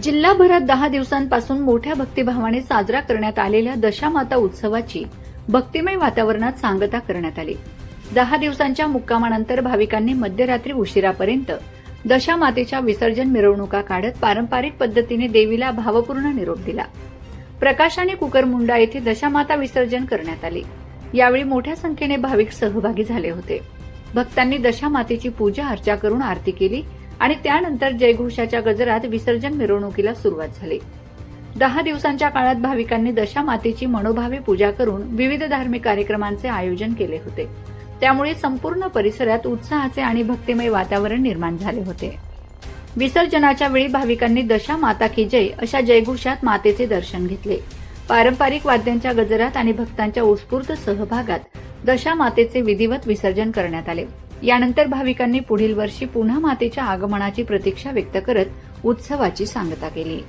जिल्हाभरात 10 दिवसांपासून मोठ्या भक्तिभावाने साजरा करण्यात आलेल्या दशामाता उत्सवाची भक्तिमय वातावरणात सांगता करण्यात आली। 10 दिवसांच्या मुक्कामानंतर भाविकांनी मध्यरात्री उशिरापर्यंत दशामातेच्या विसर्जन मिरवणुका काढत पारंपरिक पद्धतीने देवीला भावपूर्ण निरोप दिला। प्रकाश आणि कुकरमुंडा येथे दशामाता विसर्जन करण्यात आले। यावेळी मोठ्या संख्येने भाविक सहभागी झाले होते। भक्तांनी दशामातेची पूजा अर्चा करून आरती केली आणि त्यानंतर जयघोषाच्या गजरात विसर्जन मिरवणुकीला सुरुवात झाली। 10 दिवसांच्या काळात भाविकांनी दशामातेची मनोभावे पूजा करून विविध धार्मिक कार्यक्रमांचे आयोजन केले होते। त्यामुळे संपूर्ण परिसरात उत्साहाचे आणि भक्तिमय वातावरण निर्माण झाले होते। विसर्जनाच्या वेळी भाविकांनी दशामाता की जय अशा जयघोषात मातेचे दर्शन घेतले। पारंपरिक वाद्यांच्या गजरात आणि भक्तांच्या उत्स्फूर्त सहभागात दशामातेचे विधिवत विसर्जन करण्यात आले। यानंतर भाविकांनी पुढील वर्षी पुन्हा मातेच्या आगमनाची प्रतीक्षा व्यक्त करत उत्सवाची सांगता केली।